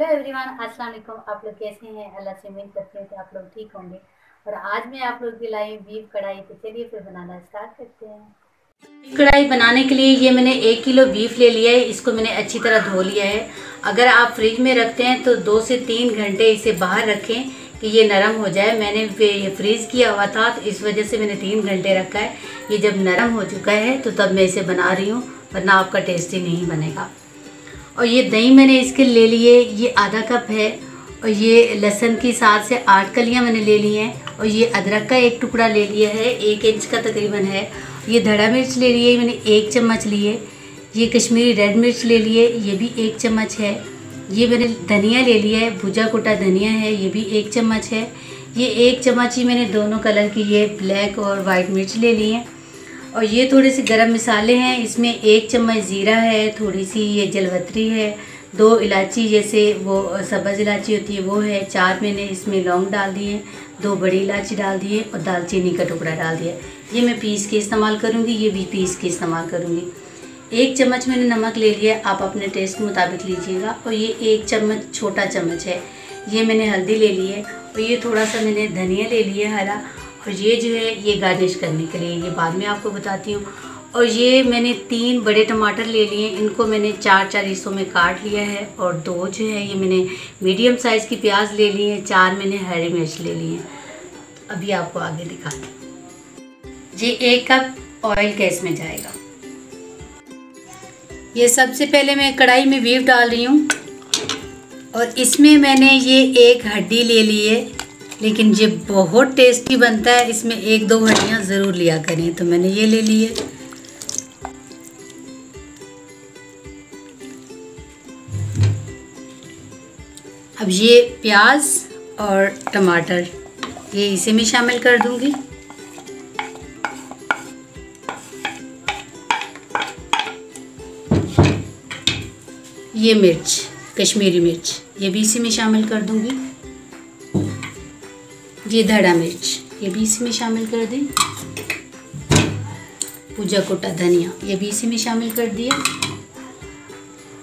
Everyone, अस्सलाम वालेकुम। आप लोग कैसे हैं? अल्लाह से उम्मीद करते हैं कि आप लोग ठीक होंगे। और आज मैं आप लोग की लाई बीफ कढ़ाई। तो चलिए फिर बनाना स्टार्ट करते हैं। बीफ कढ़ाई बनाने के लिए ये मैंने 1 किलो बीफ ले लिया है। इसको मैंने अच्छी तरह धो लिया है। अगर आप फ्रिज में रखते हैं तो 2 से 3 घंटे इसे बाहर रखें कि ये नरम हो जाए। मैंने ये फ्रीज़ किया हुआ था तो इस वजह से मैंने 3 घंटे रखा है। ये जब नरम हो चुका है तो तब मैं इसे बना रही हूँ, वरना आपका टेस्टी नहीं बनेगा। और ये दही मैंने इसके ले लिए, ये आधा कप है। और ये लहसुन की 7 से 8 कलियाँ मैंने ले ली हैं। और ये अदरक का 1 टुकड़ा ले लिया है, 1 इंच का तकरीबन है। ये धड़ा मिर्च ले लिए मैंने 1 चम्मच लिए। ये कश्मीरी रेड मिर्च ले लिए, ये भी 1 चम्मच है। ये मैंने धनिया ले लिया है, भुजा कुटा धनिया है, ये भी 1 चम्मच है। ये 1 चम्मच ही मैंने दोनों कलर की ये ब्लैक और वाइट मिर्च ले ली हैं। और ये थोड़े से गरम मसाले हैं, इसमें 1 चम्मच ज़ीरा है, थोड़ी सी ये जलवतरी है, 2 इलायची जैसे वो सब्ज़ इलायची होती है वो है, 4 मैंने इसमें लौंग डाल दिए, 2 बड़ी इलायची डाल दिए और दालचीनी का टुकड़ा डाल दिया। ये मैं पीस के इस्तेमाल करूँगी, ये भी पीस के इस्तेमाल करूँगी। 1 चम्मच मैंने नमक ले लिया, आप अपने टेस्ट के मुताबिक लीजिएगा। और ये 1 चम्मच छोटा चम्मच है, ये मैंने हल्दी ले ली है। और ये थोड़ा सा मैंने धनिया ले लिया हरा। और ये जो है ये गार्निश करने के लिए, ये बाद में आपको बताती हूँ। और ये मैंने 3 बड़े टमाटर ले लिए, इनको मैंने 4-4 हिस्सों में काट लिया है। और 2 जो है ये मैंने मीडियम साइज़ की प्याज ले ली है, 4 मैंने हरी मिर्च ले ली हैं। अभी आपको आगे दिखाती हूँ। ये 1 कप ऑयल गैस में जाएगा। ये सबसे पहले मैं कढ़ाई में बीफ डाल रही हूँ। और इसमें मैंने ये 1 हड्डी ले ली है, लेकिन ये बहुत टेस्टी बनता है, इसमें 1-2 हड्डियाँ ज़रूर लिया करें, तो मैंने ये ले ली है। अब ये प्याज और टमाटर ये इसे में शामिल कर दूंगी। ये मिर्च, कश्मीरी मिर्च, ये भी इसी में शामिल कर दूंगी। ये धड़ा मिर्च, ये भी इसी में शामिल कर दी। भुजा कुटा धनिया, ये भी इसी में शामिल कर दिया।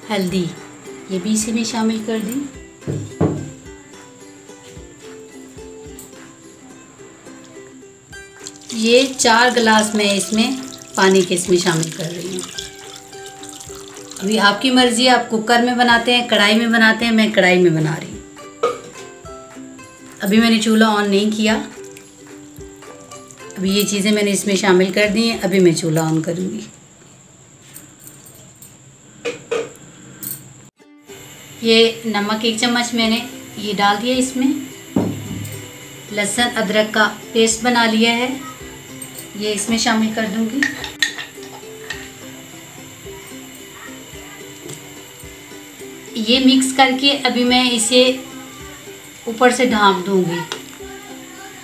हल्दी, ये भी इसी में शामिल कर दी। ये 4 गिलास मैं इसमें पानी के इसमें शामिल कर रही हूँ। अभी आपकी मर्ज़ी है, आप कुकर में बनाते हैं, कढ़ाई में बनाते हैं, मैं कढ़ाई में बना रही हूँ। अभी मैंने चूल्हा ऑन नहीं किया। अभी ये चीज़ें मैंने इसमें शामिल कर दी हैं, अभी मैं चूल्हा ऑन करूँगी। ये नमक 1 चम्मच मैंने ये डाल दिया इसमें। लहसुन अदरक का पेस्ट बना लिया है, ये इसमें शामिल कर दूँगी। ये मिक्स करके अभी मैं इसे ऊपर से ढाँप दूँगी।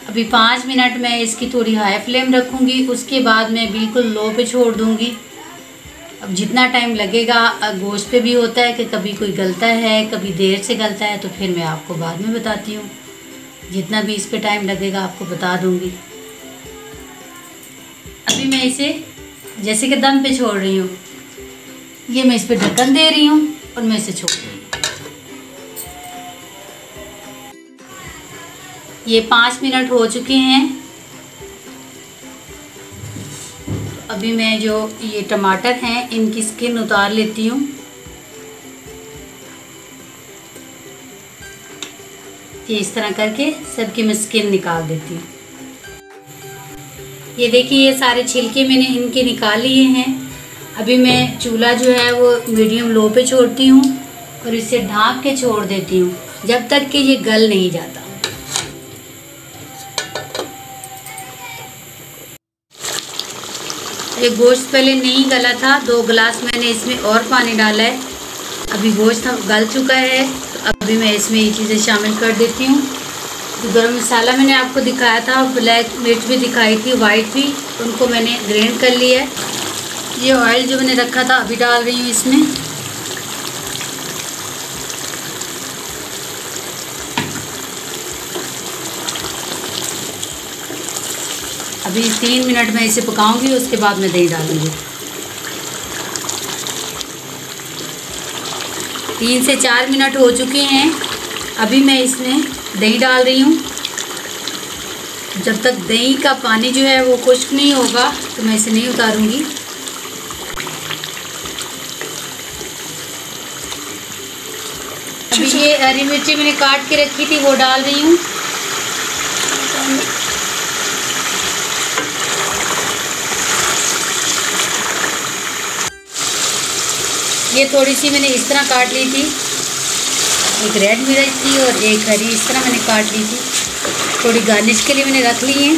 अभी 5 मिनट मैं इसकी थोड़ी हाई फ्लेम रखूँगी, उसके बाद मैं बिल्कुल लो पे छोड़ दूँगी। अब जितना टाइम लगेगा, गोश्त पे भी होता है कि कभी कोई गलता है, कभी देर से गलता है, तो फिर मैं आपको बाद में बताती हूँ। जितना भी इस पे टाइम लगेगा आपको बता दूँगी। अभी मैं इसे जैसे कि दम पे छोड़ रही हूँ, ये मैं इस पर ढक्कन दे रही हूँ और मैं इसे छोड़ रही हूँ। ये 5 मिनट हो चुके हैं। तो अभी मैं जो ये टमाटर हैं इनकी स्किन उतार लेती हूँ। ये इस तरह करके सबकी मैं स्किन निकाल देती हूँ। ये देखिए, ये सारे छिलके मैंने इनके निकाल लिए हैं। अभी मैं चूल्हा जो है वो मीडियम लो पे छोड़ती हूँ और इसे ढाँप के छोड़ देती हूँ जब तक कि ये गल नहीं जाता। ये गोश्त पहले नहीं गला था, 2 गिलास मैंने इसमें और पानी डाला है। अभी गोश्त गल चुका है, तो अभी मैं इसमें ये चीज़ें शामिल कर देती हूँ। तो गरम मसाला मैंने आपको दिखाया था, ब्लैक मिर्च भी दिखाई थी, वाइट भी, उनको मैंने ग्राइंड कर लिया है। ये ऑयल जो मैंने रखा था अभी डाल रही हूँ इसमें। अभी 3 मिनट में इसे पकाऊंगी, उसके बाद मैं दही डालूंगी। 3 से 4 मिनट हो चुके हैं। अभी मैं इसमें दही डाल रही हूँ। जब तक दही का पानी जो है वो खुश्क नहीं होगा तो मैं इसे नहीं उतारूँगी। अभी ये हरी मिर्ची मैंने काट के रखी थी वो डाल रही हूँ। ये थोड़ी सी मैंने इस तरह काट ली थी, एक रेड मिर्च थी और एक हरी, इस तरह मैंने काट ली थी। थोड़ी गार्निश के लिए मैंने रख ली हैं।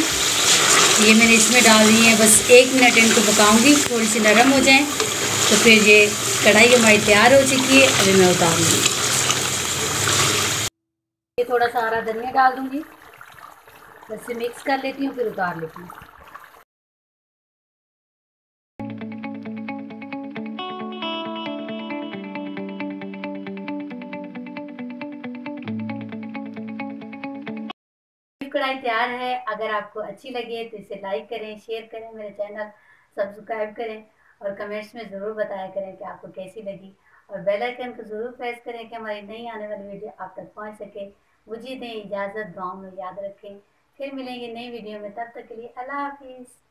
ये मैंने इसमें डाल दी है। बस 1 मिनट इनको पकाऊंगी, थोड़ी सी नरम हो जाएं तो फिर ये कढ़ाई हमारी तैयार हो चुकी है। अभी मैं उतार लूँगी। ये थोड़ा सा हरा धनिया डाल दूँगी, बस से मिक्स कर लेती हूँ, फिर उतार लेती हूँ। कढ़ाई तैयार है। अगर आपको अच्छी लगे तो इसे लाइक करें, शेयर करें, मेरे चैनल सब्सक्राइब करें और कमेंट्स में ज़रूर बताया करें कि आपको कैसी लगी। और बेल आइकन को ज़रूर प्रेस करें कि हमारी नई आने वाली वीडियो आप तक पहुंच सके। मुझे दें इजाज़त, दुआओं में याद रखें। फिर मिलेंगे नई वीडियो में, तब तक के लिए अल्लाह हाफिज़।